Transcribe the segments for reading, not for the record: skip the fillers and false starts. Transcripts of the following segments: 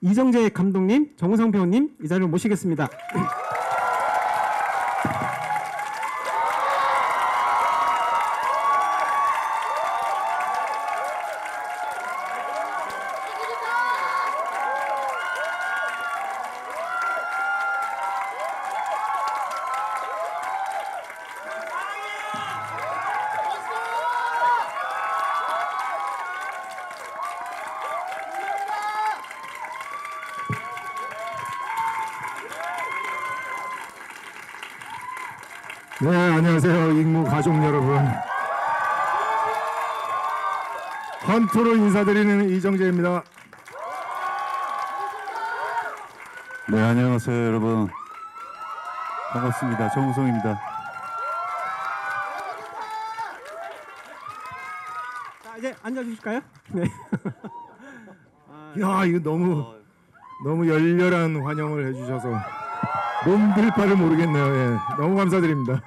이정재 감독님, 정우성 배우님 이 자리로 모시겠습니다. 네, 안녕하세요. 익무 가족 여러분. 헌터로 인사드리는 이정재입니다. 네, 안녕하세요, 여러분. 반갑습니다. 정우성입니다. 자, 이제 앉아주실까요? 네. 야, 이거 너무 열렬한 환영을 해주셔서 몸둘 바를 모르겠네요. 예, 너무 감사드립니다.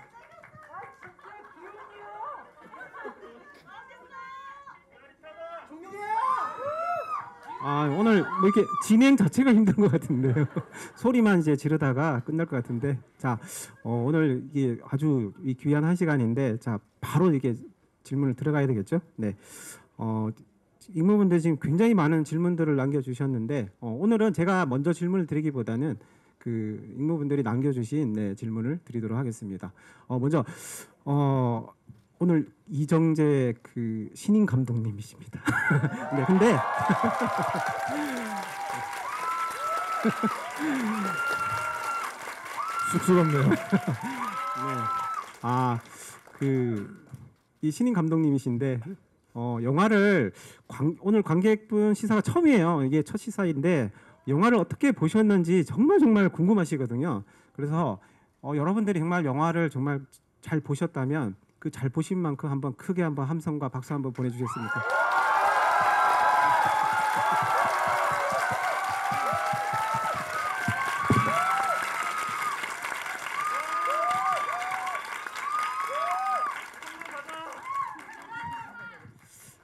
오늘 뭐 이렇게 진행 자체가 힘든 것 같은데요. 소리만 이제 지르다가 끝날 것 같은데, 자, 오늘 이게 아주 귀한 한 시간인데, 자, 바로 이렇게 질문을 들어가야 되겠죠? 네. 익모분들 지금 굉장히 많은 질문들을 남겨주셨는데, 오늘은 제가 먼저 질문을 드리기보다는 그 익모분들이 남겨주신 질문을 드리도록 하겠습니다. 먼저 오늘 이정재 그 신인 감독님이십니다. 네, 근데 쑥스럽네요. 네. 이 신인 감독님이신데 영화를 오늘 관객분 시사가 처음이에요. 이게 첫 시사인데 영화를 어떻게 보셨는지 정말 궁금하시거든요. 그래서 여러분들이 정말 영화를 정말 잘 보셨다면 그 잘 보신 만큼 한번 크게 한번 함성과 박수 한번 보내주셨습니까?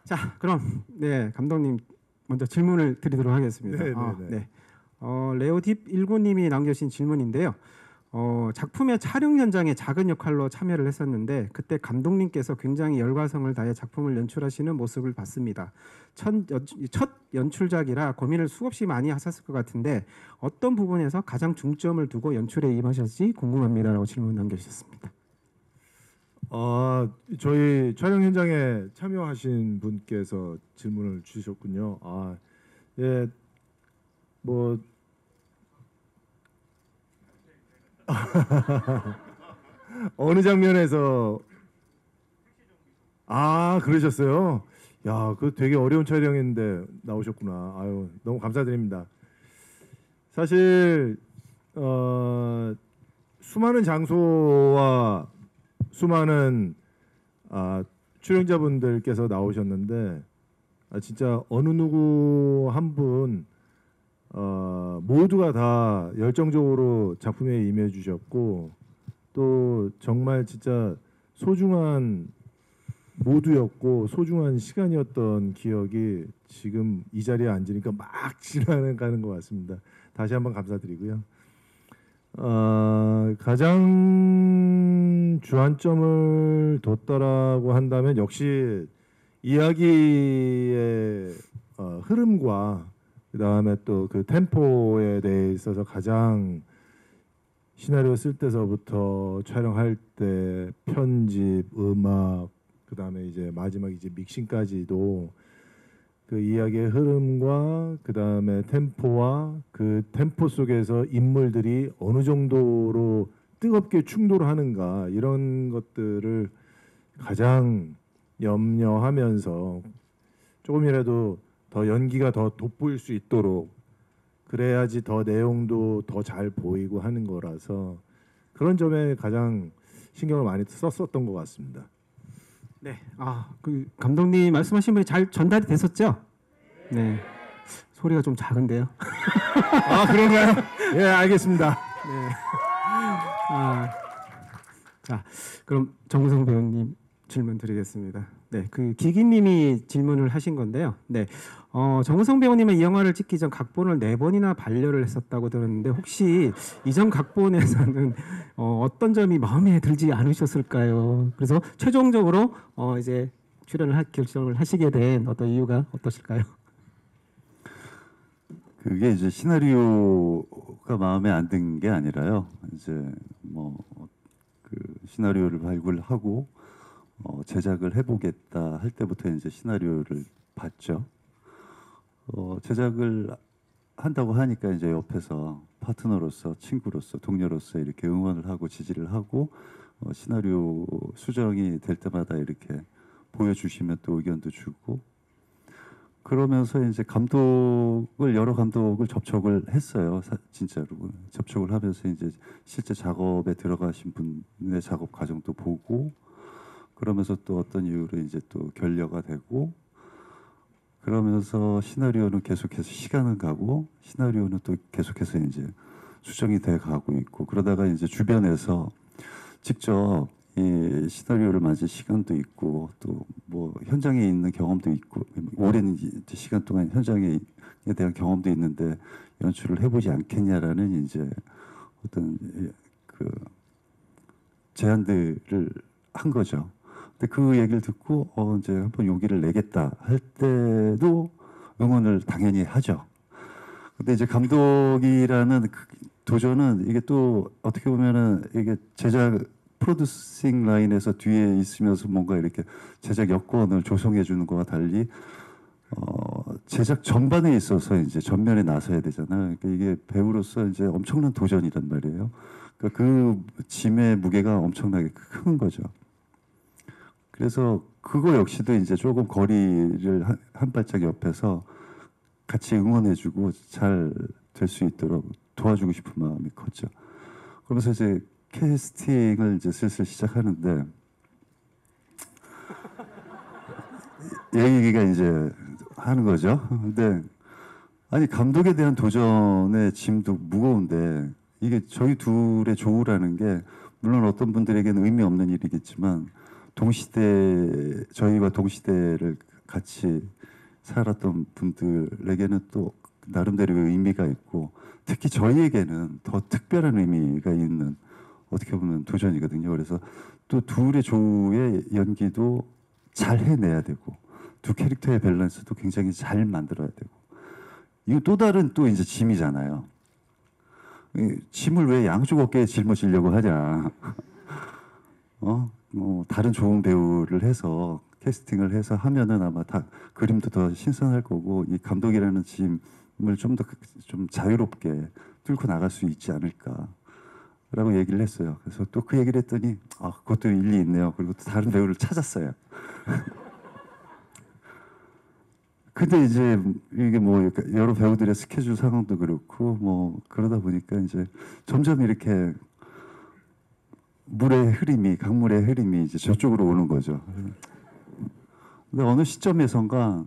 자, 그럼 네 감독님 먼저 질문을 드리도록 하겠습니다. 네. 레오딥 19님이 남겨주신 질문인데요. 작품의 촬영 현장에 작은 역할로 참여를 했었는데 그때 감독님께서 굉장히 열과성을 다해 작품을 연출하시는 모습을 봤습니다. 첫 연출작이라 고민을 수없이 많이 하셨을 것 같은데 어떤 부분에서 가장 중점을 두고 연출에 임하셨지 궁금합니다라고 질문 남겨주셨습니다. 저희 촬영 현장에 참여하신 분께서 질문을 주셨군요. 예, 뭐 어느 장면에서 그러셨어요? 야, 그 되게 어려운 촬영인데 나오셨구나. 아유, 너무 감사드립니다. 사실 수많은 장소와 수많은 출연자분들께서 나오셨는데 진짜 어느 누구 한 분 모두가 다 열정적으로 작품에 임해 주셨고 또 정말 진짜 소중한 모두였고 소중한 시간이었던 기억이 지금 이 자리에 앉으니까 막 지나가는 것 같습니다. 다시 한번 감사드리고요. 가장 주안점을 뒀다라고 한다면 역시 이야기의 흐름과 그다음에 또 그 템포에 대해 있어서 가장 시나리오 쓸 때서부터 촬영할 때 편집, 음악, 그다음에 이제 마지막 이제 믹싱까지도 그 이야기의 흐름과 그다음에 템포와 그 템포 속에서 인물들이 어느 정도로 뜨겁게 충돌하는가 이런 것들을 가장 염려하면서 조금이라도 더 연기가 더 돋보일 수 있도록 그래야지 더 내용도 더 잘 보이고 하는 거라서 그런 점에 가장 신경을 많이 썼었던 것 같습니다. 네, 그 감독님 말씀하신 분이 잘 전달이 됐었죠? 네, 소리가 좀 작은데요. 그런가요? 예, 알겠습니다. 네. 자, 그럼 정우성 배우님 질문 드리겠습니다. 네, 그 기기님이 질문을 하신 건데요. 네, 정우성 배우님은 이 영화를 찍기 전 각본을 4번이나 반려를 했었다고 들었는데 혹시 이전 각본에서는 어떤 점이 마음에 들지 않으셨을까요? 그래서 최종적으로 이제 출연을 할 결정을 하시게 된 어떤 이유가 어떠실까요? 그게 이제 시나리오가 마음에 안 든 게 아니라요. 이제 뭐 그 시나리오를 발굴하고 제작을 해보겠다 할 때부터 이제 시나리오를 봤죠. 제작을 한다고 하니까 이제 옆에서 파트너로서, 친구로서, 동료로서 이렇게 응원을 하고 지지를 하고 시나리오 수정이 될 때마다 이렇게 보여주시면 또 의견도 주고 그러면서 이제 여러 감독을 접촉을 했어요. 진짜로 접촉을 하면서 이제 실제 작업에 들어가신 분의 작업 과정도 보고 그러면서 또 어떤 이유로 이제 또 결려가 되고 그러면서 시나리오는 계속해서 시간은 가고 시나리오는 또 계속해서 이제 수정이 돼 가고 있고 그러다가 이제 주변에서 직접 이 시나리오를 만질 시간도 있고 또 뭐 현장에 있는 경험도 있고 오랜 시간 동안 현장에 대한 경험도 있는데 연출을 해보지 않겠냐라는 이제 어떤 그 제안들을 한 거죠. 근데 그 얘기를 듣고 이제 한번 용기를 내겠다 할 때도 응원을 당연히 하죠. 근데 이제 감독이라는 그 도전은 이게 또 어떻게 보면은 이게 제작 프로듀싱 라인에서 뒤에 있으면서 뭔가 이렇게 제작 여건을 조성해 주는 것과 달리 제작 전반에 있어서 이제 전면에 나서야 되잖아요. 그러니까 이게 배우로서 이제 엄청난 도전이란 말이에요. 그러니까 그 짐의 무게가 엄청나게 큰 거죠. 그래서 그거 역시도 이제 조금 거리를 한 발짝 옆에서 같이 응원해주고 잘 될 수 있도록 도와주고 싶은 마음이 컸죠. 그러면서 이제 캐스팅을 이제 슬슬 시작하는데 얘기가 이제 하는 거죠. 근데 아니 감독에 대한 도전의 짐도 무거운데 이게 저희 둘의 조우라는 게 물론 어떤 분들에게는 의미 없는 일이겠지만 저희와 동시대를 같이 살았던 분들에게는 또 나름대로 의미가 있고 특히 저희에게는 더 특별한 의미가 있는 어떻게 보면 도전이거든요. 그래서 또 둘의 조우의 연기도 잘 해내야 되고 두 캐릭터의 밸런스도 굉장히 잘 만들어야 되고 이거 또 다른 또 이제 짐이잖아요. 이 짐을 왜 양쪽 어깨에 짊어지려고 하냐. 다른 좋은 배우를 해서 캐스팅을 해서 하면은 아마 다 그림도 더 신선할 거고 이 감독이라는 짐을 좀 더 좀 자유롭게 뚫고 나갈 수 있지 않을까. 라고 얘기를 했어요. 그래서 또 그 얘기를 했더니 그것도 일리 있네요. 그리고 또 다른 배우를 찾았어요. 근데 이제 이게 뭐 여러 배우들의 스케줄 상황도 그렇고 뭐 그러다 보니까 이제 점점 이렇게 강물의 흐름이 이제 저쪽으로 오는 거죠. 근데 어느 시점에선가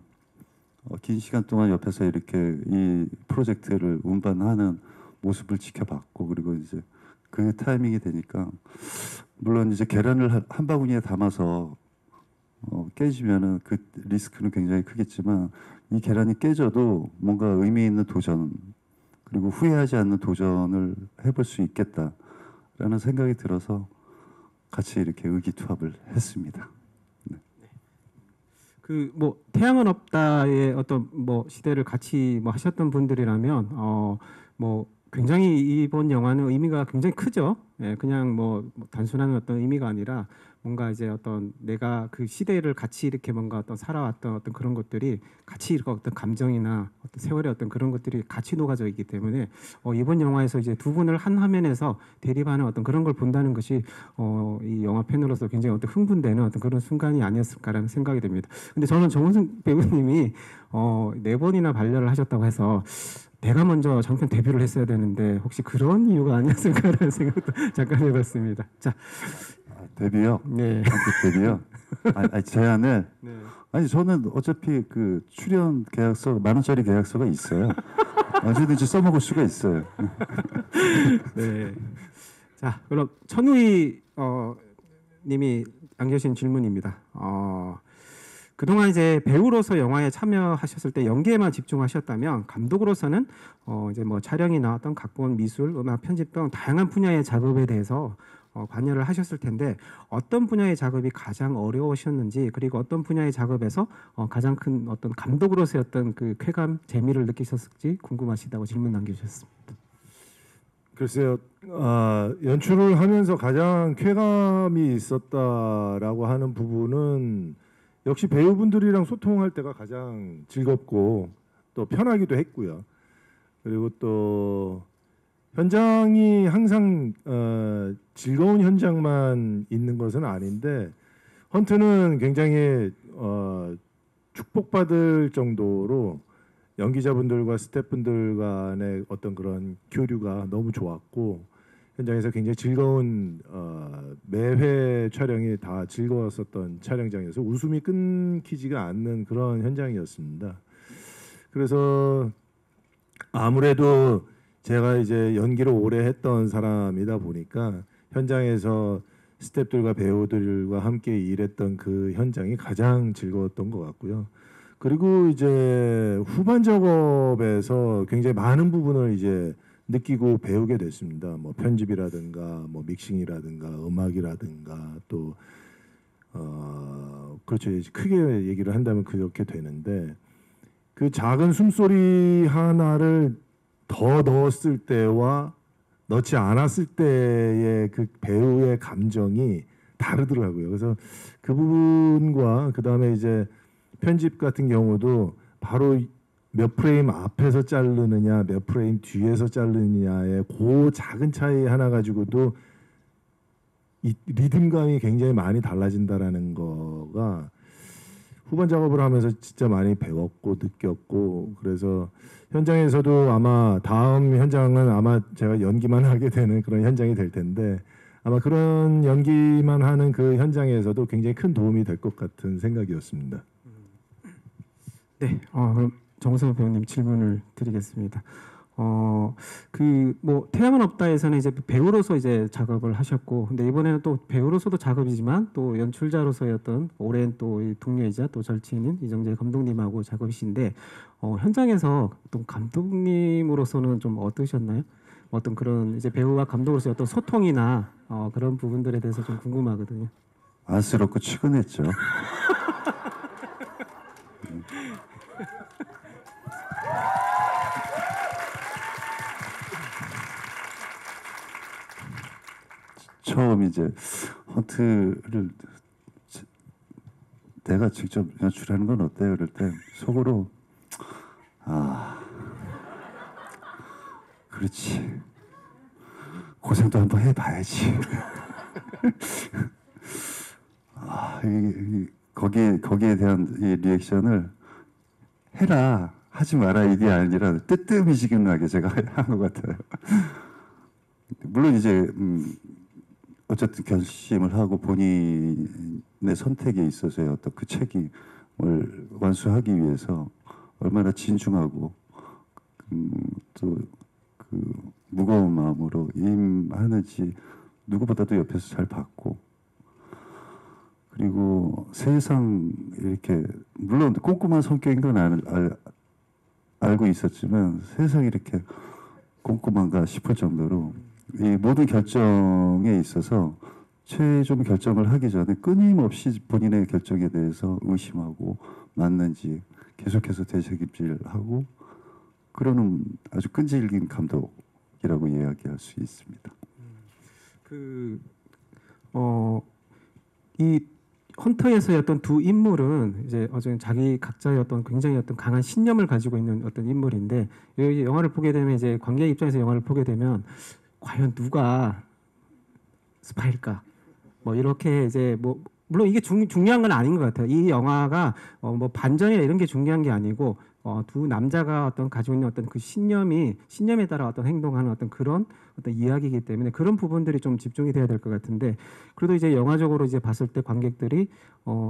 긴 시간 동안 옆에서 이렇게 이 프로젝트를 운반하는 모습을 지켜봤고 그리고 이제 그 타이밍이 되니까 물론 이제 계란을 한 바구니에 담아서 깨지면은 그 리스크는 굉장히 크겠지만 이 계란이 깨져도 뭔가 의미 있는 도전 그리고 후회하지 않는 도전을 해볼 수 있겠다라는 생각이 들어서 같이 이렇게 의기투합을 했습니다. 네. 그 뭐 태양은 없다의 어떤 뭐 시대를 같이 뭐 하셨던 분들이라면 뭐 굉장히 이번 영화는 의미가 굉장히 크죠. 예, 그냥 뭐 단순한 어떤 의미가 아니라 뭔가 이제 어떤 내가 그 시대를 같이 이렇게 뭔가 어떤 살아왔던 어떤 그런 것들이 같이 이렇게 어떤 감정이나 어떤 세월의 어떤 그런 것들이 같이 녹아져 있기 때문에 이번 영화에서 이제 두 분을 한 화면에서 대립하는 어떤 그런 걸 본다는 것이 이 영화 팬으로서 굉장히 어떤 흥분되는 어떤 그런 순간이 아니었을까라는 생각이 듭니다. 근데 저는 정우성 배우님이 4번이나 반려를 하셨다고 해서 내가 먼저 장편 데뷔를 했어야 되는데 혹시 그런 이유가 아니었을까라는 생각도 잠깐 해봤습니다. 자, 데뷔요? 네. 데뷔요? 제안을 네. 아니 저는 어차피 그 출연 계약서 10,000원짜리 계약서가 있어요. 언제든지 써먹을 수가 있어요. 네. 자, 그럼 천우희 님이 남겨주신 질문입니다. 그동안 이제 배우로서 영화에 참여하셨을 때 연기에만 집중하셨다면 감독으로서는 이제 뭐 촬영이나 어떤 각본, 미술, 음악, 편집 등 다양한 분야의 작업에 대해서 관여를 하셨을 텐데 어떤 분야의 작업이 가장 어려우셨는지 그리고 어떤 분야의 작업에서 가장 큰 어떤 감독으로서의 어떤 그 쾌감, 재미를 느끼셨을지 궁금하시다고 질문 남겨주셨습니다. 글쎄요, 연출을 하면서 가장 쾌감이 있었다라고 하는 부분은 역시 배우분들이랑 소통할 때가 가장 즐겁고 또 편하기도 했고요. 그리고 또 현장이 항상 즐거운 현장만 있는 것은 아닌데 헌트는 굉장히 축복받을 정도로 연기자분들과 스태프분들 간의 어떤 그런 교류가 너무 좋았고 현장에서 굉장히 즐거운 매회 촬영이 다 즐거웠었던 촬영장이어서 웃음이 끊기지가 않는 그런 현장이었습니다. 그래서 아무래도 제가 이제 연기를 오래 했던 사람이다 보니까 현장에서 스태프들과 배우들과 함께 일했던 그 현장이 가장 즐거웠던 것 같고요. 그리고 이제 후반 작업에서 굉장히 많은 부분을 이제 느끼고 배우게 됐습니다. 뭐 편집이라든가 뭐 믹싱이라든가 음악이라든가 또 그렇죠. 이제 크게 얘기를 한다면 그렇게 되는데 그 작은 숨소리 하나를 더 넣었을 때와 넣지 않았을 때의 그 배우의 감정이 다르더라고요. 그래서 그 부분과 그 다음에 이제 편집 같은 경우도 바로 몇 프레임 앞에서 자르느냐 몇 프레임 뒤에서 자르느냐의 그 작은 차이 하나 가지고도 이 리듬감이 굉장히 많이 달라진다라는 거가 후반 작업을 하면서 진짜 많이 배웠고 느꼈고 그래서 현장에서도 아마 다음 현장은 아마 제가 연기만 하게 되는 그런 현장이 될 텐데 아마 그런 연기만 하는 그 현장에서도 굉장히 큰 도움이 될 것 같은 생각이었습니다. 네, 그럼 정우성 배우님 질문을 드리겠습니다. 그 뭐 태양은 없다에서는 이제 배우로서 이제 작업을 하셨고, 근데 이번에는 또 배우로서도 작업이지만 또 연출자로서의 어떤 오랜 또 동료이자 또 절친인 이정재 감독님하고 작업이신데 현장에서 또 감독님으로서는 좀 어떠셨나요? 어떤 그런 이제 배우와 감독으로서의 어떤 소통이나 그런 부분들에 대해서 좀 궁금하거든요. 안쓰럽고 측은했죠. 처음 이제 헌트를 내가 직접 연출하는 건 어때요? 그럴 때 속으로 그렇지 고생도 한번 해봐야지. 거기에 대한 이 리액션을 해라 하지 마라 이게 아니라 뜨뜻미지근하게 제가 한 것 같아요. 물론 이제 어쨌든 결심을 하고 본인의 선택에 있어서의 어떤 그 책임을 완수하기 위해서 얼마나 진중하고 또 그 무거운 마음으로 임하는지 누구보다도 옆에서 잘 봤고 그리고 세상 이렇게 물론 꼼꼼한 성격인 건 알고 있었지만 세상이 이렇게 꼼꼼한가 싶을 정도로 이 모든 결정에 있어서 최종 결정을 하기 전에 끊임없이 본인의 결정에 대해서 의심하고 맞는지 계속해서 되새김질하고 그러는 아주 끈질긴 감독이라고 이야기할 수 있습니다. 이 헌터에서의 어떤 두 인물은 이제 자기 각자의 어떤 굉장히 어떤 강한 신념을 가지고 있는 어떤 인물인데 이 영화를 보게 되면 이제 관객 입장에서 영화를 보게 되면 과연 누가 스파일까? 뭐 이렇게 이제 뭐 물론 이게 중요한 건 아닌 것 같아요. 이 영화가 뭐 반전이나 이런 게 중요한 게 아니고 두 남자가 어떤 가지고 있는 어떤 그 신념에 따라 어떤 행동하는 어떤 그런 어떤 이야기이기 때문에 그런 부분들이 좀 집중이 돼야 될 것 같은데 그래도 이제 영화적으로 이제 봤을 때 관객들이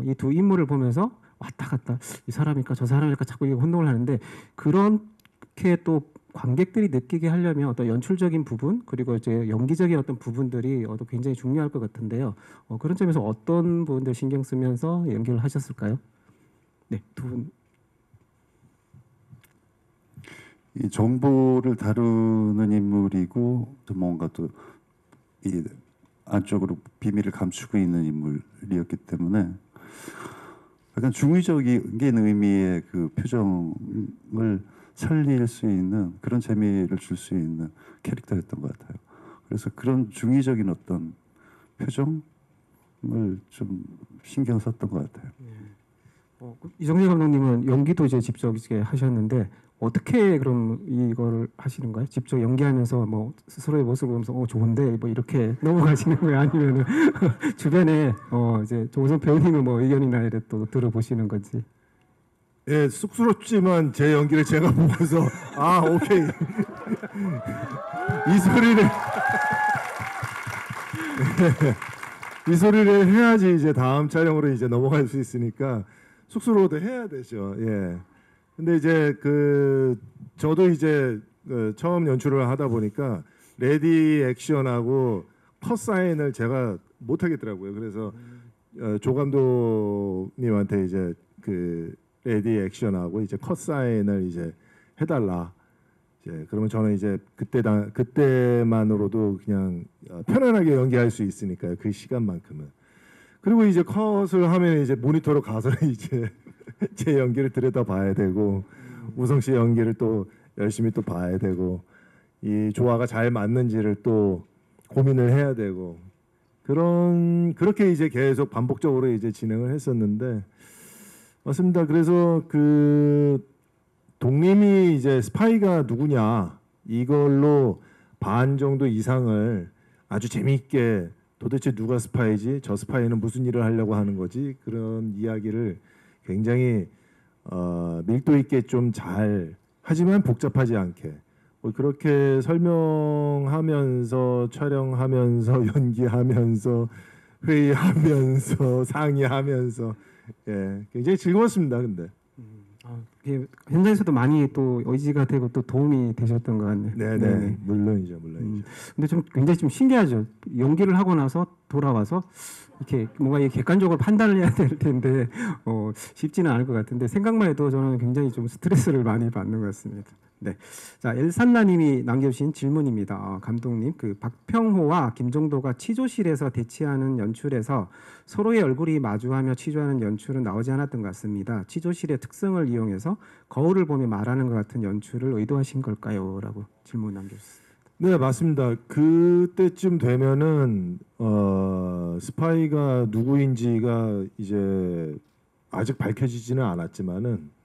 이 두 인물을 보면서 왔다 갔다 이 사람일까 저 사람일까 자꾸 이게 혼동을 하는데 그렇게 또 관객들이 느끼게 하려면 어떤 연출적인 부분 그리고 이제 연기적인 어떤 부분들이 굉장히 중요할 것 같은데요. 그런 점에서 어떤 부분들 신경 쓰면서 연기를 하셨을까요? 네, 두 분. 이 정보를 다루는 인물이고 또 뭔가 또 이 안쪽으로 비밀을 감추고 있는 인물이었기 때문에 약간 중의적인 의미의 그 표정을 살릴 수 있는 그런 재미를 줄 수 있는 캐릭터였던 것 같아요. 그래서 그런 중의적인 어떤 표정을 좀 신경 썼던 것 같아요. 이정재 감독님은 연기도 이제 직접 이제 하셨는데 어떻게 그럼 이거를 하시는 거예요? 직접 연기하면서 뭐 스스로의 모습을 보면서 좋은데 뭐 이렇게 넘어가시는 거예요? 아니면은 주변에 이제 조우성 배우님은 뭐 의견이나 이래 또 들어보시는 건지? 예, 쑥스럽지만 제 연기를 제가 보고서 아 오케이 이 소리를 이 소리를 해야지 이제 다음 촬영으로 이제 넘어갈 수 있으니까 쑥스러워도 해야 되죠. 예. 근데 이제 저도 이제 처음 연출을 하다 보니까 레디 액션하고 컷 사인을 제가 못 하겠더라고요. 그래서 조 감독님한테 이제 레디 액션하고 이제 컷 사인을 이제 해달라. 이제 그러면 저는 이제 그때만으로도 그냥 편안하게 연기할 수 있으니까요. 그 시간만큼은. 그리고 이제 컷을 하면 이제 모니터로 가서 이제 제 연기를 들여다봐야 되고 우성 씨 연기를 또 열심히 또 봐야 되고 이 조화가 잘 맞는지를 또 고민을 해야 되고 그렇게 이제 계속 반복적으로 이제 진행을 했었는데 맞습니다. 그래서 독림이 이제 스파이가 누구냐 이걸로 반 정도 이상을 아주 재미있게 도대체 누가 스파이지? 저 스파이는 무슨 일을 하려고 하는 거지? 그런 이야기를 굉장히 밀도 있게 좀 잘 하지만 복잡하지 않게 뭐 그렇게 설명하면서 촬영하면서 연기하면서 회의하면서 상의하면서 굉장히 즐거웠습니다. 근데 현장에서도 많이 또 의지가 되고 또 도움이 되셨던 것 같네요. 네네 물론이죠. 근데 좀 굉장히 좀 신기하죠. 연기를 하고 나서 돌아와서 이렇게 뭔가 객관적으로 판단을 해야 될 텐데 쉽지는 않을 것 같은데 생각만 해도 저는 굉장히 좀 스트레스를 많이 받는 것 같습니다. 네, 자 엘산나님이 남겨주신 질문입니다. 감독님, 박평호와 김종도가 취조실에서 대치하는 연출에서 서로의 얼굴이 마주하며 취조하는 연출은 나오지 않았던 것 같습니다. 취조실의 특성을 이용해서 거울을 보며 말하는 것 같은 연출을 의도하신 걸까요? 라고 질문 남겨주셨습니다. 네 맞습니다. 그때쯤 되면은 스파이가 누구인지가 이제 아직 밝혀지지는 않았지만은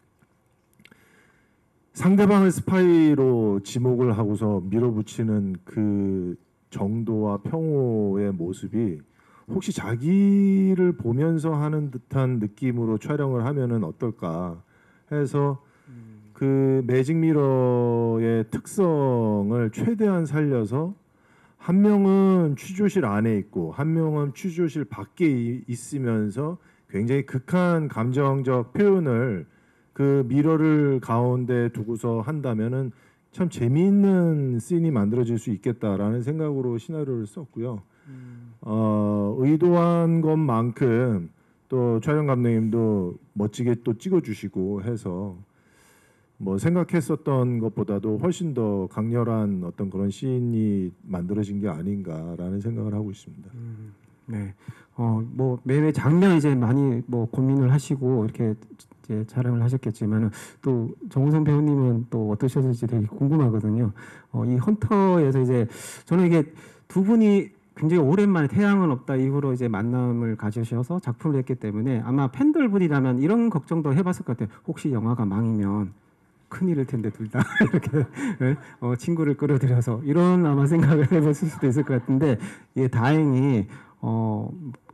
상대방을 스파이로 지목을 하고서 밀어붙이는 그 정도와 평호의 모습이 혹시 자기를 보면서 하는 듯한 느낌으로 촬영을 하면은 어떨까 해서 그 매직 미러의 특성을 최대한 살려서 한 명은 취조실 안에 있고 한 명은 취조실 밖에 있으면서 굉장히 극한 감정적 표현을 그 미러를 가운데 두고서 한다면은 참 재미있는 씬이 만들어질 수 있겠다라는 생각으로 시나리오를 썼고요. 의도한 것만큼 또 촬영 감독님도 멋지게 또 찍어주시고 해서 뭐 생각했었던 것보다도 훨씬 더 강렬한 어떤 그런 씬이 만들어진 게 아닌가라는 생각을 하고 있습니다. 네, 뭐 매매 장면 이제 많이 뭐 고민을 하시고 이렇게 이제 촬영을 하셨겠지만은 또 정우성 배우님은 또 어떠셨을지 되게 궁금하거든요. 이 헌터에서 이제 저는 이게 두 분이 굉장히 오랜만에 태양은 없다 이후로 이제 만남을 가지셔서 작품을 했기 때문에 아마 팬들분이라면 이런 걱정도 해봤을 것 같아요. 혹시 영화가 망이면 큰일일 텐데 둘 다 이렇게 친구를 끌어들여서 이런 아마 생각을 해봤을 수도 있을 것 같은데 예 다행히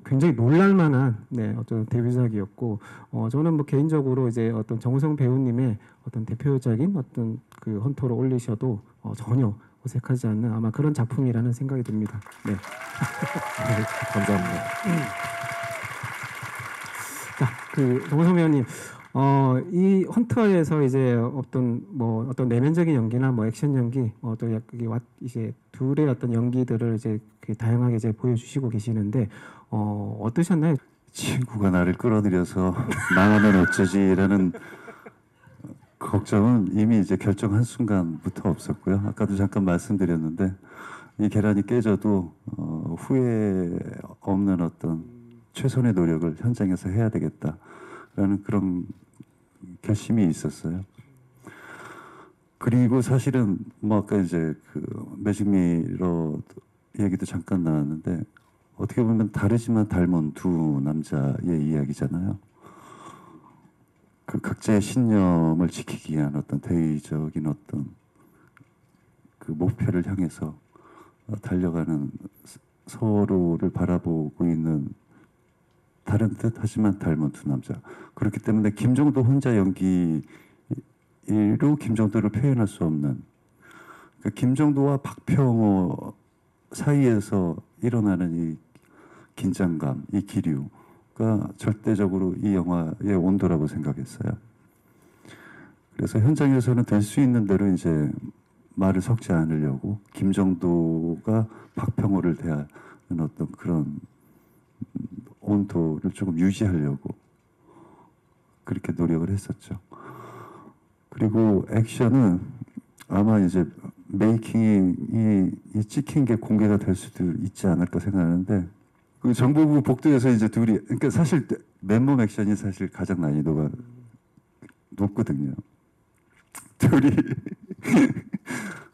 굉장히 놀랄만한 어떤 데뷔작이었고 저는 뭐 개인적으로 이제 어떤 정우성 배우님의 어떤 대표적인 어떤 그 헌터로 올리셔도 전혀 어색하지 않는 아마 그런 작품이라는 생각이 듭니다. 네. 네, 감사합니다. 자, 정우성 배우님. 이 헌터에서 이제 어떤 내면적인 연기나 뭐 액션 연기, 또 이제 둘의 어떤 연기들을 이제 다양하게 이제 보여주시고 계시는데 어떠셨나요? 친구가 나를 끌어들여서 망하면 어쩌지라는 걱정은 이미 이제 결정한 순간부터 없었고요. 아까도 잠깐 말씀드렸는데 이 계란이 깨져도 후회 없는 어떤 최선의 노력을 현장에서 해야 되겠다라는 그런 결심이 있었어요. 그리고 사실은 뭐 아까 이제 그 매직미러 얘기도 잠깐 나왔는데 어떻게 보면 다르지만 닮은 두 남자의 이야기잖아요. 그 각자의 신념을 지키기 위한 어떤 대의적인 어떤 그 목표를 향해서 달려가는 서로를 바라보고 있는 다른 듯 하지만 닮은 두 남자. 그렇기 때문에 김정도 혼자 연기로 김정도를 표현할 수 없는 그 김정도와 박평호 사이에서 일어나는 이 긴장감, 이 기류가 절대적으로 이 영화의 온도라고 생각했어요. 그래서 현장에서는 될 수 있는 대로 이제 말을 섞지 않으려고 김정도가 박평호를 대하는 어떤 그런 온도를 조금 유지하려고 그렇게 노력을 했었죠. 그리고 액션은 아마 이제 메이킹이 찍힌 게 공개가 될 수도 있지 않을까 생각하는데 그 정보부 복도에서 이제 둘이 그러니까 사실 맨몸 액션이 사실 가장 난이도가 높거든요. 둘이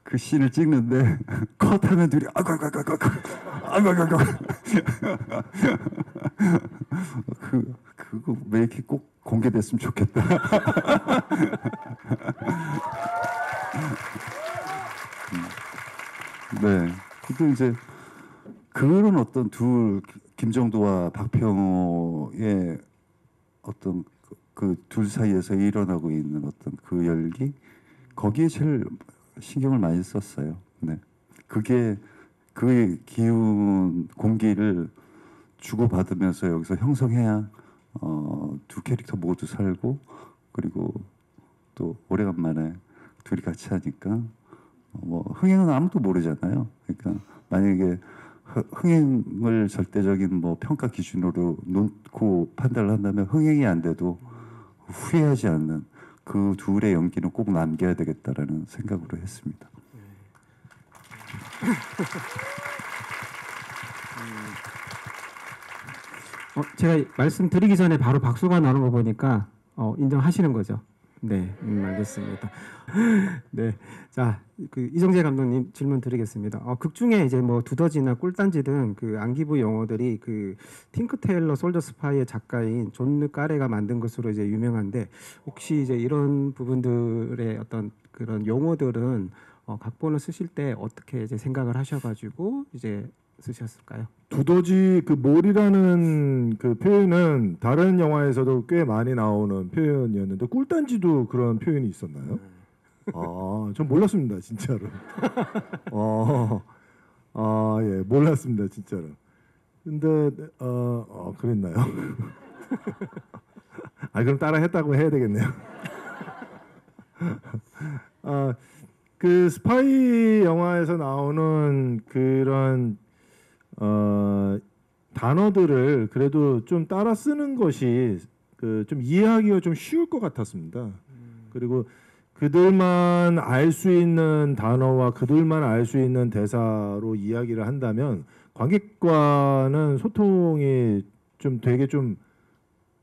그 씬을 찍는데 컷하면 둘이 그거 메이킹 꼭 공개됐으면 좋겠다. 네. 또 이제 그런 어떤 김정도와 박평호의 어떤 그 둘 사이에서 일어나고 있는 어떤 그 열기 거기에 제일 신경을 많이 썼어요. 네. 그게 그 기운 공기를 주고받으면서 여기서 형성해야 두 캐릭터 모두 살고 그리고 또 오래간만에 둘이 같이 하니까 뭐 흥행은 아무도 모르잖아요. 그러니까 만약에 흥행을 절대적인 뭐 평가 기준으로 놓고 판단을 한다면 흥행이 안 돼도 후회하지 않는 그 둘의 연기는 꼭 남겨야 되겠다라는 생각으로 했습니다. 제가 말씀드리기 전에 바로 박수가 나오는 거 보니까 인정하시는 거죠? 네, 알겠습니다. 네, 자, 그 이정재 감독님 질문 드리겠습니다. 극 중에 이제 뭐 두더지나 꿀단지 등 그 안기부 영화들이 그 팅크 테일러 솔저 스파이의 작가인 존 르 까레가 만든 것으로 이제 유명한데 혹시 이제 이런 부분들의 어떤 그런 용어들은 각본을 쓰실 때 어떻게 이제 생각을 하셔가지고 이제 쓰셨을까요? 두더지 그 몰이라는 그 표현은 다른 영화에서도 꽤 많이 나오는 표현이었는데 꿀단지도 그런 표현이 있었나요? 전 몰랐습니다, 진짜로. 예, 몰랐습니다, 진짜로. 근데 그랬나요? 그럼 따라 했다고 해야 되겠네요. 그 스파이 영화에서 나오는 그런 단어들을 그래도 좀 따라 쓰는 것이 그 좀 이해하기가 좀 쉬울 것 같았습니다. 그리고 그들만 알 수 있는 단어와 그들만 알 수 있는 대사로 이야기를 한다면 관객과는 소통이 좀 되게 좀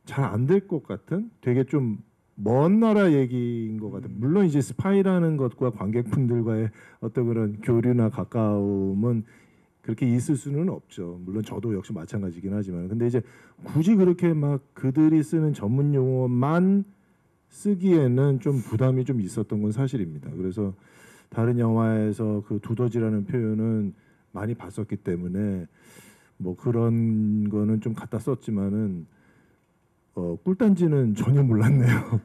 잘 안 될 것 같은 되게 좀 먼 나라 얘기인 것 같아요. 물론 이제 스파이라는 것과 관객분들과의 어떤 그런 교류나 가까움은 그렇게 있을 수는 없죠. 물론 저도 역시 마찬가지긴 하지만 근데 이제 굳이 그렇게 막 그들이 쓰는 전문 용어만 쓰기에는 좀 부담이 좀 있었던 건 사실입니다. 그래서 다른 영화에서 그 두더지라는 표현은 많이 봤었기 때문에 뭐 그런 거는 좀 갖다 썼지만은 꿀단지는 전혀 몰랐네요.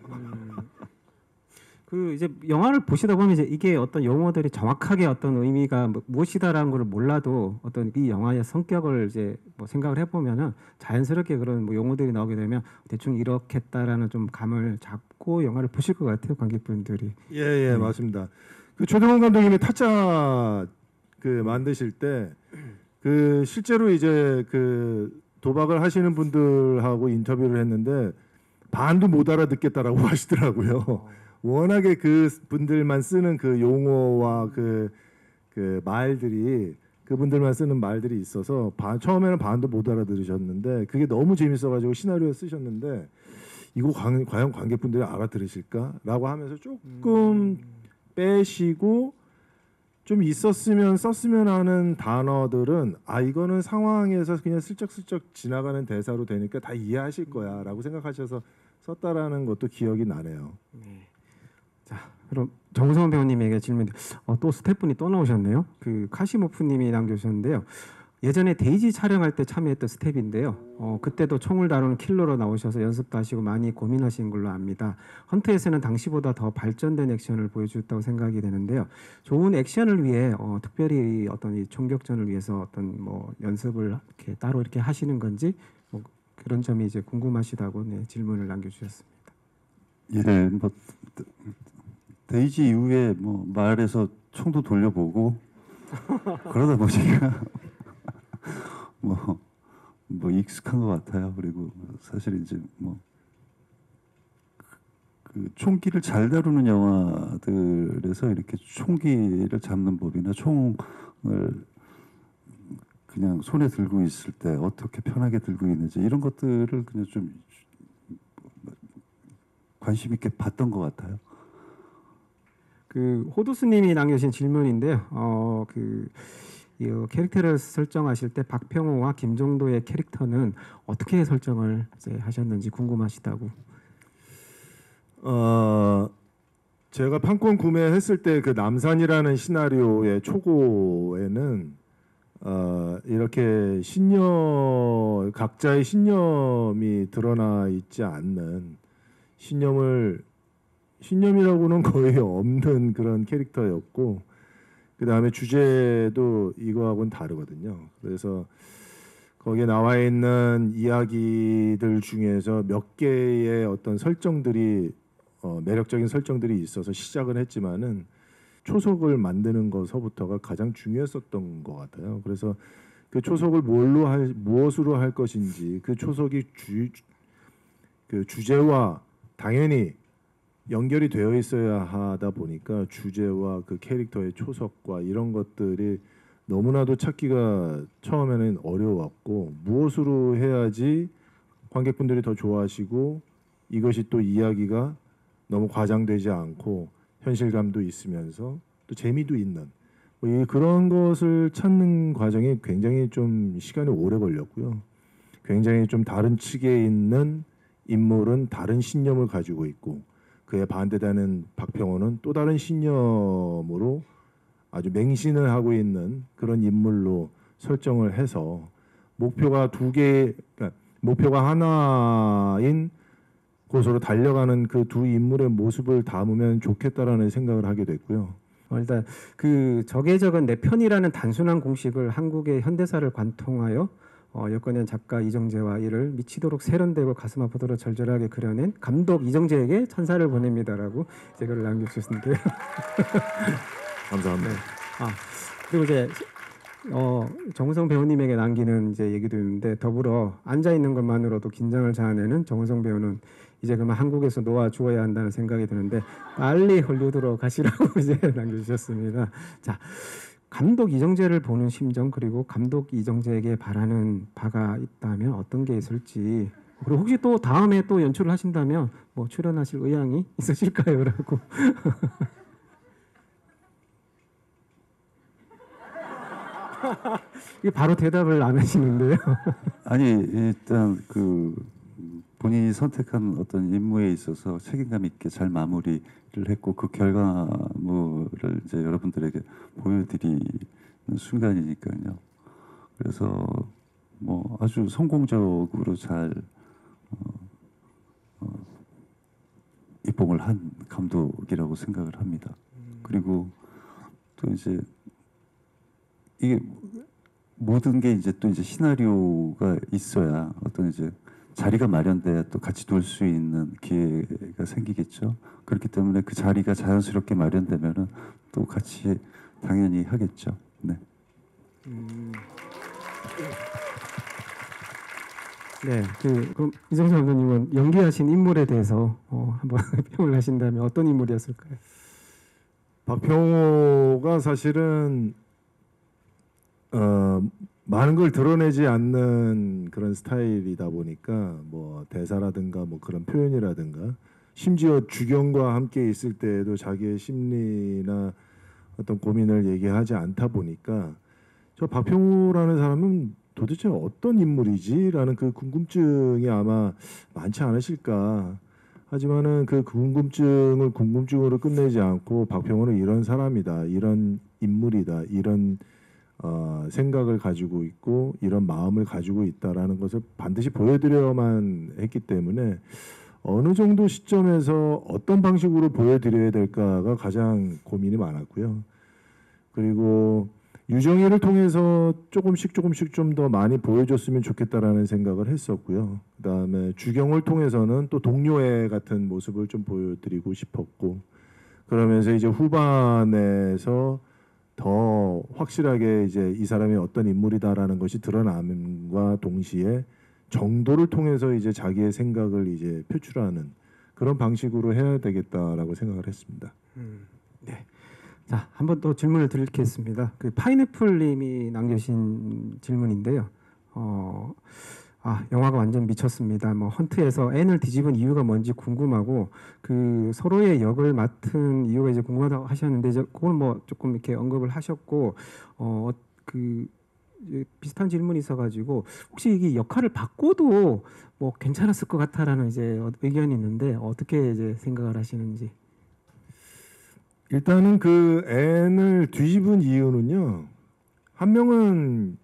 그 이제 영화를 보시다 보면 이제 이게 어떤 용어들이 정확하게 어떤 의미가 무엇이다라는 걸 몰라도 어떤 이 영화의 성격을 이제 뭐 생각을 해보면은 자연스럽게 그런 뭐 용어들이 나오게 되면 대충 이렇겠다라는 좀 감을 잡고 영화를 보실 것 같아요, 관객분들이. 예, 맞습니다. 그 조동원 감독님이 타짜 그 만드실 때 그 실제로 이제 그 도박을 하시는 분들하고 인터뷰를 했는데 반도 못 알아듣겠다라고 하시더라고요. 워낙에 그 분들만 쓰는 그 용어와 그 말들이 그분들만 쓰는 말들이 있어서 처음에는 반도 못 알아들으셨는데 그게 너무 재밌어가지고 시나리오 쓰셨는데 이거 과연 관객분들이 알아들으실까라고 하면서 조금 빼시고 좀 있었으면 썼으면 하는 단어들은 이거는 상황에서 그냥 슬쩍슬쩍 지나가는 대사로 되니까 다 이해하실 거야라고 생각하셔서 썼다라는 것도 기억이 나네요. 네. 자, 그럼 정성원 배우님에게 질문. 또 스태프분이 또 나오셨네요. 그 카시모프님이 남겨주셨는데요. 예전에 데이지 촬영할 때 참여했던 스텝인데요. 그때도 총을 다루는 킬러로 나오셔서 연습도 하시고 많이 고민하신 걸로 압니다. 헌트에서는 당시보다 더 발전된 액션을 보여주었다고 생각이 되는데요. 좋은 액션을 위해 특별히 어떤 이 총격전을 위해서 어떤 뭐 연습을 이렇게 따로 이렇게 하시는 건지 뭐 그런 점이 이제 궁금하시다고 질문을 남겨주셨습니다. 예, 뭐 데이지 이후에 뭐 마을에서 총도 돌려보고 그러다 보니까 뭐 익숙한 것 같아요. 그리고 사실 이제 뭐 그 총기를 잘 다루는 영화들에서 이렇게 총기를 잡는 법이나 총을 그냥 손에 들고 있을 때 어떻게 편하게 들고 있는지 이런 것들을 그냥 좀 관심 있게 봤던 것 같아요. 그 호두스님이 남겨주신 질문인데요. 이 캐릭터를 설정하실 때 박평호와 김종도의 캐릭터는 어떻게 설정을 이제 하셨는지 궁금하시다고. 제가 판권 구매했을 때 그 남산이라는 시나리오의 초고에는 이렇게 각자의 신념이 드러나 있지 않는 신념이라고는 거의 없는 그런 캐릭터였고 그 다음에 주제도 이거하고는 다르거든요. 그래서 거기에 나와 있는 이야기들 중에서 몇 개의 어떤 설정들이 매력적인 설정들이 있어서 시작은 했지만은 초속을 만드는 것서부터가 가장 중요했었던 것 같아요. 그래서 그 초속을 무엇으로 할 것인지 그 초속이 그 주제와 당연히 연결이 되어 있어야 하다 보니까 주제와 그 캐릭터의 초석과 이런 것들이 너무나도 찾기가 처음에는 어려웠고 무엇으로 해야지 관객분들이 더 좋아하시고 이것이 또 이야기가 너무 과장되지 않고 현실감도 있으면서 또 재미도 있는 그런 것을 찾는 과정이 굉장히 좀 시간이 오래 걸렸고요. 굉장히 좀 다른 측에 있는 인물은 다른 신념을 가지고 있고 그에 반대되는 박평호는 또 다른 신념으로 아주 맹신을 하고 있는 그런 인물로 설정을 해서 목표가 목표가 하나인 곳으로 달려가는 그 두 인물의 모습을 담으면 좋겠다라는 생각을 하게 됐고요. 일단 그 적의 적은 내 편이라는 단순한 공식을 한국의 현대사를 관통하여 여건의 작가 이정재와 이를 미치도록 세련되고 가슴 아프도록 절절하게 그려낸 감독 이정재에게 천사를 보냅니다라고 제가 남겨주셨는데요. 감사합니다. 네. 그리고 이제 정우성 배우님에게 남기는 이제 얘기도 있는데 더불어 앉아 있는 것만으로도 긴장을 자아내는 정우성 배우는 이제 그만 한국에서 놓아 주어야 한다는 생각이 드는데 빨리 헐리우드로 가시라고 이제 남겨주셨습니다. 자. 감독 이정재를 보는 심정 그리고 감독 이정재에게 바라는 바가 있다면 어떤 게 있을지 그리고 혹시 또 다음에 또 연출을 하신다면 뭐 출연하실 의향이 있으실까요?라고. 이게 바로 대답을 안 하시는데요. 아니 일단 그 본인이 선택한 어떤 임무에 있어서 책임감 있게 잘 마무리를 했고 그 결과물을 이제 여러분들에게 보여드리는 순간이니까요. 그래서 뭐 아주 성공적으로 잘 입봉을 한 감독이라고 생각을 합니다. 그리고 또 이제 이게 모든 게 이제 또 이제 시나리오가 있어야 어떤 이제 자리가 마련돼야 또 같이 놀 수 있는 기회가 생기겠죠. 그렇기 때문에 그 자리가 자연스럽게 마련되면은 또 같이 당연히 하겠죠. 네. 네, 그럼 이정수 감독님은 연기하신 인물에 대해서 한번 평을 하신다면 어떤 인물이었을까요? 박평호가 사실은 많은 걸 드러내지 않는 그런 스타일이다 보니까 뭐 대사라든가 뭐 그런 표현이라든가 심지어 주경과 함께 있을 때에도 자기의 심리나 어떤 고민을 얘기하지 않다 보니까 저 박평호라는 사람은 도대체 어떤 인물이지라는 그 궁금증이 아마 많지 않으실까. 하지만은 그 궁금증을 궁금증으로 끝내지 않고 박평호는 이런 사람이다, 이런 인물이다, 이런 생각을 가지고 있고 이런 마음을 가지고 있다라는 것을 반드시 보여드려야만 했기 때문에 어느 정도 시점에서 어떤 방식으로 보여드려야 될까가 가장 고민이 많았고요. 그리고 유정이를 통해서 조금씩 좀 더 많이 보여줬으면 좋겠다라는 생각을 했었고요. 그다음에 주경을 통해서는 또 동료애 같은 모습을 좀 보여드리고 싶었고 그러면서 이제 후반에서 더 확실하게 이제 이 사람이 어떤 인물이다라는 것이 드러남과 동시에 정도를 통해서 이제 자기의 생각을 이제 표출하는 그런 방식으로 해야 되겠다라고 생각을 했습니다. 네. 자, 한 번 더 질문을 드리겠습니다. 그 파인애플님이 남겨주신 질문인데요. 영화가 완전 미쳤습니다. 뭐 헌트에서 N을 뒤집은 이유가 뭔지 궁금하고 그 서로의 역을 맡은 이유가 이제 궁금하다고 하셨는데 그걸 뭐 조금 이렇게 언급을 하셨고 그 이제 비슷한 질문이 있어가지고 혹시 이게 역할을 바꿔도 뭐 괜찮았을 것 같다라는 이제 의견이 있는데 어떻게 이제 생각을 하시는지. 일단은 그 N을 뒤집은 이유는요. 한 명은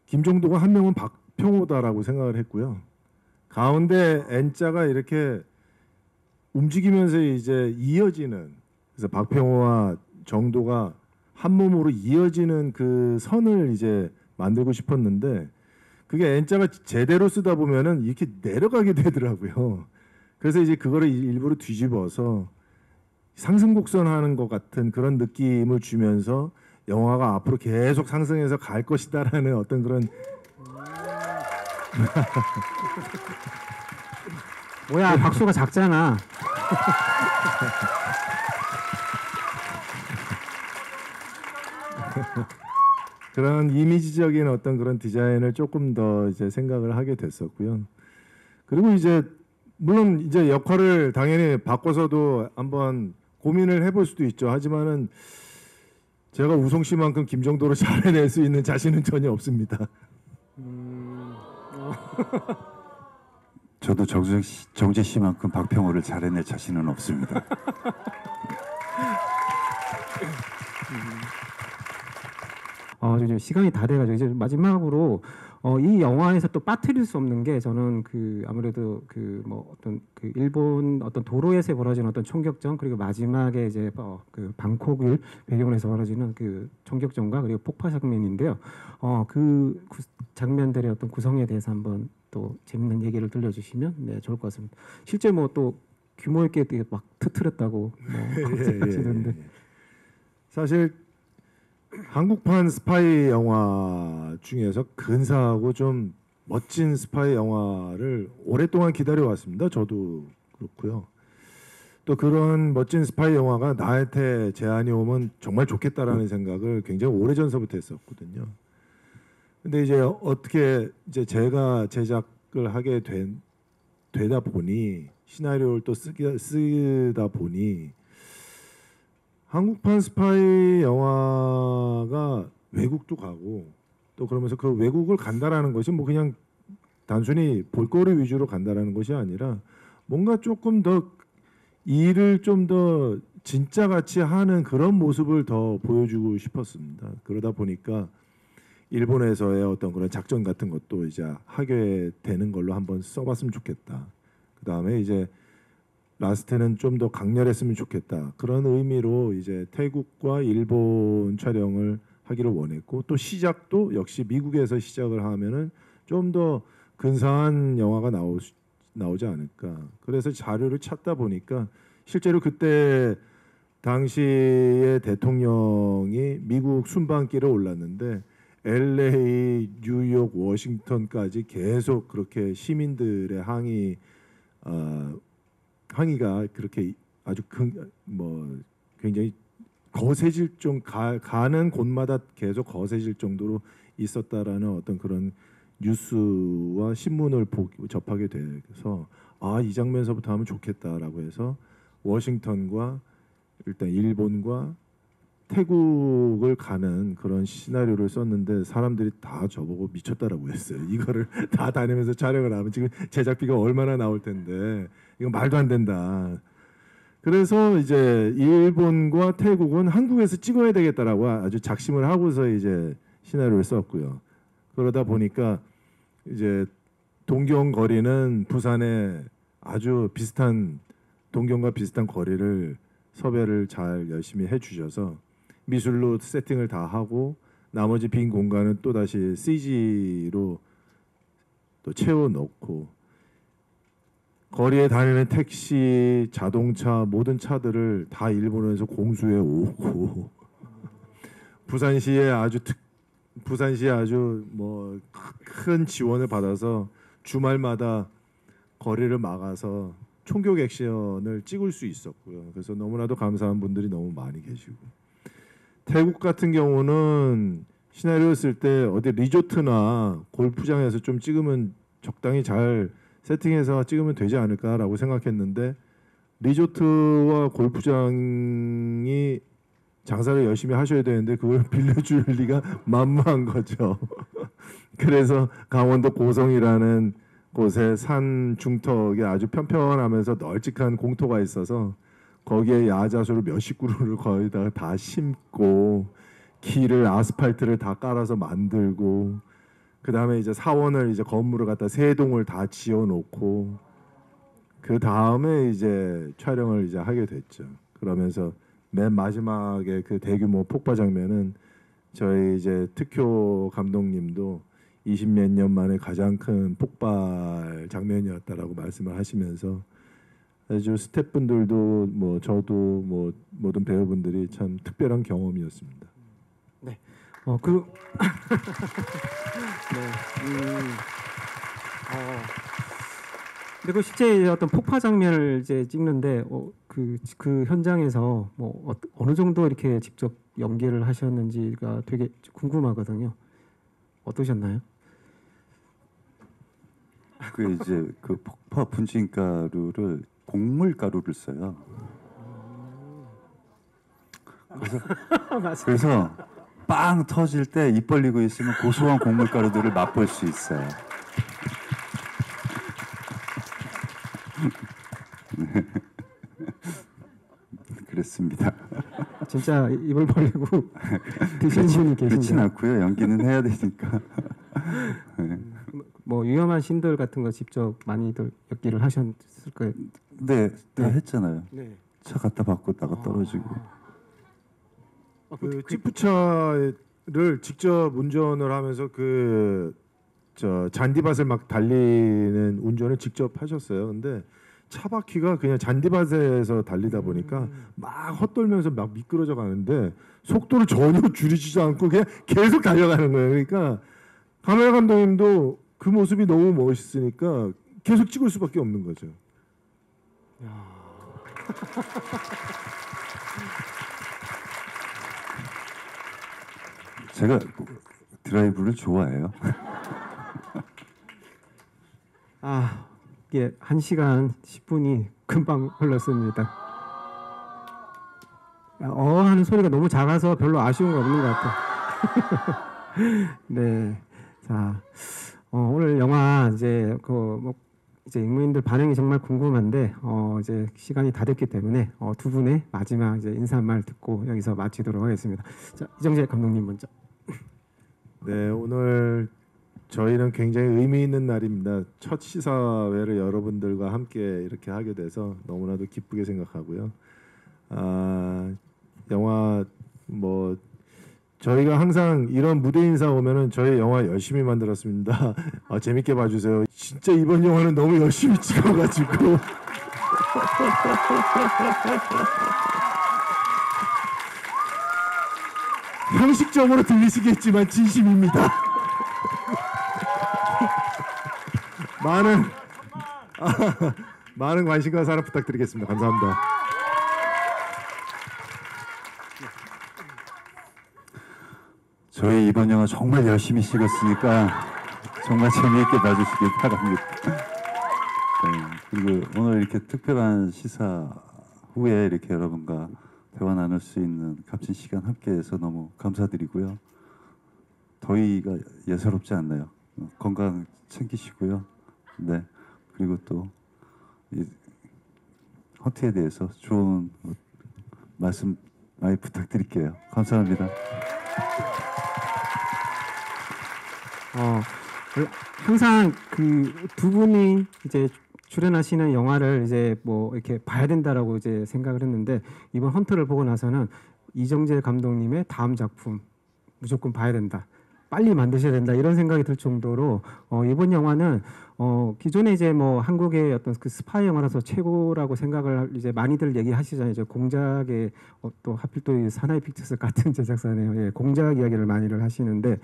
김종도가 한 명은 박평호다라고 생각을 했고요. 가운데 N자가 이렇게 움직이면서 이제 이어지는 그래서 박평호와 정도가 한 몸으로 이어지는 그 선을 이제 만들고 싶었는데 그게 N자가 제대로 쓰다 보면은 이렇게 내려가게 되더라고요. 그래서 이제 그거를 일부러 뒤집어서 상승곡선하는 것 같은 그런 느낌을 주면서 영화가 앞으로 계속 상승해서 갈 것이다라는 어떤 그런 뭐야 박수가 작잖아. 그런 이미지적인 어떤 그런 디자인을 조금 더 이제 생각을 하게 됐었고요. 그리고 이제 물론 이제 역할을 당연히 바꿔서도 한번 고민을 해볼 수도 있죠. 하지만은 제가 우성 씨만큼 김정도로 잘 해낼 수 있는 자신은 전혀 없습니다. 저도 정재 씨만큼 박평호를 잘해낼 자신은 없습니다. 이제 시간이 다 돼가지고 이제 마지막으로 이 영화에서 또 빠뜨릴 수 없는 게 저는 그 아무래도 그 뭐 어떤 그 일본 어떤 도로에서 벌어지는 어떤 총격전 그리고 마지막에 이제 그 방콕을 배경으로 해서 벌어지는 그 총격전과 그리고 폭파 장면인데요. 그 장면들의 어떤 구성에 대해서 한번 또 재밌는 얘기를 들려주시면 네 좋을 것 같습니다. 실제 뭐 또 규모 있게 되게 막 터뜨렸다고 뭐 하시는데 사실 한국판 스파이 영화 중에서 근사하고 좀 멋진 스파이 영화를 오랫동안 기다려 왔습니다. 저도 그렇고요. 또 그런 멋진 스파이 영화가 나한테 제안이 오면 정말 좋겠다라는 생각을 굉장히 오래전서부터 했었거든요. 근데 이제 어떻게 이제 제가 제작을 하게 되다 보니 시나리오를 또 쓰다 보니 한국판 스파이 영화가 외국도 가고 또 그러면서 그 외국을 간다라는 것이 뭐 그냥 단순히 볼거리 위주로 간다라는 것이 아니라 뭔가 조금 더 일을 좀 더 진짜 같이 하는 그런 모습을 더 보여주고 싶었습니다. 그러다 보니까 일본에서의 어떤 그런 작전 같은 것도 이제 하게 되는 걸로 한번 써봤으면 좋겠다. 그 다음에 이제 라스트는 좀 더 강렬했으면 좋겠다. 그런 의미로 이제 태국과 일본 촬영을 하기를 원했고 또 시작도 역시 미국에서 시작을 하면은 좀 더 근사한 영화가 나오지 않을까. 그래서 자료를 찾다 보니까 실제로 그때 당시의 대통령이 미국 순방길에 올랐는데 LA, 뉴욕, 워싱턴까지 계속 그렇게 시민들의 항의가 그렇게 아주 굉장히 거세질 가는 곳마다 계속 거세질 정도로 있었다라는 어떤 그런 뉴스와 신문을 접하게 돼서 이 장면서부터 하면 좋겠다라고 해서 워싱턴과 일단 일본과 태국을 가는 그런 시나리오를 썼는데 사람들이 다 저보고 미쳤다라고 했어요. 이거를 다 다니면서 촬영을 하면 지금 제작비가 얼마나 나올 텐데 이거 말도 안 된다. 그래서 이제 일본과 태국은 한국에서 찍어야 되겠다라고 아주 작심을 하고서 이제 시나리오를 썼고요. 그러다 보니까 이제 동경 거리는 부산에 아주 비슷한 동경과 비슷한 거리를 섭외를 잘 열심히 해주셔서 미술로 세팅을 다 하고 나머지 빈 공간은 또 다시 CG로 또 채워 넣고 거리에 다니는 택시, 자동차 모든 차들을 다 일본에서 공수해 오고 부산시에 아주 뭐 큰 지원을 받아서 주말마다 거리를 막아서 총격 액션을 찍을 수 있었고요. 그래서 너무나도 감사한 분들이 너무 많이 계시고 태국 같은 경우는 시나리오 쓸 때 어디 리조트나 골프장에서 좀 찍으면 적당히 잘 세팅해서 찍으면 되지 않을까라고 생각했는데 리조트와 골프장이 장사를 열심히 하셔야 되는데 그걸 빌려줄 리가 만무한 거죠. 그래서 강원도 고성이라는 곳에 산 중턱에 아주 편편하면서 널찍한 공터가 있어서 거기에 야자수를 몇십 그루를 거기다가 다 심고 길을 아스팔트를 다 깔아서 만들고 그 다음에 이제 사원을 이제 건물을 갖다 세 동을 다 지어놓고 그 다음에 이제 촬영을 이제 하게 됐죠. 그러면서 맨 마지막에 그 대규모 폭발 장면은 저희 이제 특효 감독님도 20몇 년 만에 가장 큰 폭발 장면이었다라고 말씀을 하시면서 아주 스태프분들도 뭐 저도 뭐 모든 배우분들이 참 특별한 경험이었습니다. 네. 근데 그 실제 어떤 폭파 장면을 이제 찍는데 그 현장에서 뭐 어느 정도 이렇게 직접 연기를 하셨는지가 되게 궁금하거든요. 어떠셨나요? 그 이제 그 폭파 분진 가루를 곡물 가루를 써요. 그래서 빵 터질 때 입 벌리고 있으면 고소한 곡물 가루들을 맛볼 수 있어요. 네. 그랬습니다. 진짜 입을 벌리고 드신 분이 그렇진 계신가요? 않고요. 연기는 해야 되니까. 네. 뭐 위험한 씬들 같은 거 직접 많이들 연기를 하셨을 거예요. 네, 다 했잖아요. 네. 차 갖다 받고 나가 떨어지고. 그 지프차를 직접 운전을 하면서 잔디밭을 막 달리는 운전을 직접 하셨어요. 근데 차 바퀴가 그냥 잔디밭에서 달리다 보니까 막 헛돌면서 막 미끄러져 가는데 속도를 전혀 줄이지도 않고 그냥 계속 달려가는 거예요. 그러니까 카메라 감독님도 그 모습이 너무 멋있으니까 계속 찍을 수밖에 없는 거죠. 제가 드라이브를 좋아해요. 이게 1시간 10분이 금방 흘렀습니다. 하는 소리가 너무 작아서 별로 아쉬운 거 없는 것 같아요. 네, 자 오늘 영화 이제 이제影무인들 반응이 정말 궁금한데 이제 시간이 다 됐기 때문에 두 분의 마지막 이제 인사말 듣고 여기서 마치도록 하겠습니다. 자, 이정재 감독님 먼저. 네, 오늘 저희는 굉장히 의미 있는 날입니다. 첫 시사회를 여러분들과 함께 이렇게 하게 돼서 너무나도 기쁘게 생각하고요. 영화 뭐 저희가 항상 이런 무대 인사 오면은 저희 영화 열심히 만들었습니다. 재밌게 봐주세요. 진짜 이번 영화는 너무 열심히 찍어가지고 형식적으로 들리시겠지만 진심입니다. 많은 관심과 사랑 부탁드리겠습니다. 감사합니다. 저희 이번 영화 정말 열심히 찍었으니까 정말 재미있게 봐주시길 바랍니다. 네, 그리고 오늘 이렇게 특별한 시사 후에 이렇게 여러분과 대화 나눌 수 있는 값진 시간 함께해서 너무 감사드리고요. 더위가 예사롭지 않나요? 건강 챙기시고요. 네, 그리고 또 이 헌트에 대해서 좋은 말씀 많이 부탁드릴게요. 감사합니다. 항상 그 두 분이 이제 출연하시는 영화를 이제 뭐 이렇게 봐야 된다라고 이제 생각을 했는데 이번 헌터를 보고 나서는 이정재 감독님의 다음 작품 무조건 봐야 된다. 빨리 만드셔야 된다 이런 생각이 들 정도로 이번 영화는 기존에 이제 뭐 한국의 어떤 그 스파이 영화라서 최고라고 생각을 이제 많이들 얘기하시잖아요. 이제 공작의 또 하필 또 사나이 픽처스 같은 제작사네요. 예, 공작 이야기를 많이들 하시는데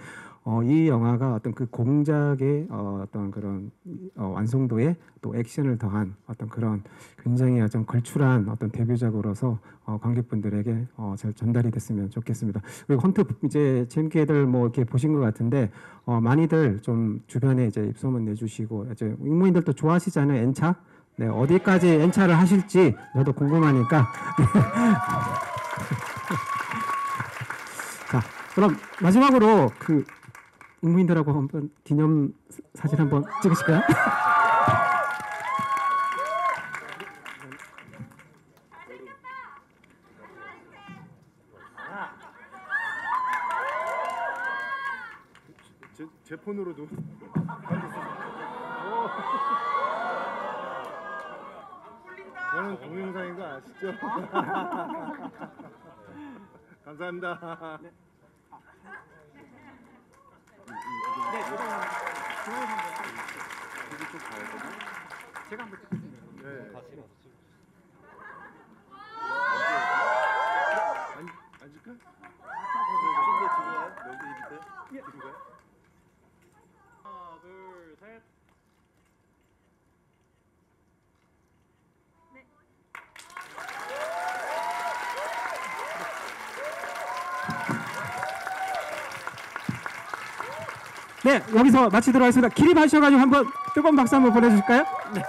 이 영화가 어떤 그 공작의 어떤 그런 완성도에 또 액션을 더한 어떤 그런 굉장히 좀 걸출한 어떤 데뷔작으로서 관객분들에게 잘 전달이 됐으면 좋겠습니다. 그리고 헌트 이제 재밌게들 뭐 이렇게 보신 것 같은데 많이들 좀 주변에 이제 입소문 내주시고 이제 인문인들도 좋아하시잖아요. N차. 네, 어디까지 N차를 하실지 저도 궁금하니까. 자, 그럼 마지막으로 그 인문인들하고 한번 기념 사진 한번 찍으실까요? 제 폰으로도. 저는 동영상인 거 아시죠? 감사합니다. 제가 한번 찍겠습니다. 네. 앉을까? 하나, 둘, 셋. 네, 여기서 마치도록 하겠습니다. 기립하셔가지고 한번 뜨거운 박수 한번 보내주실까요? 네.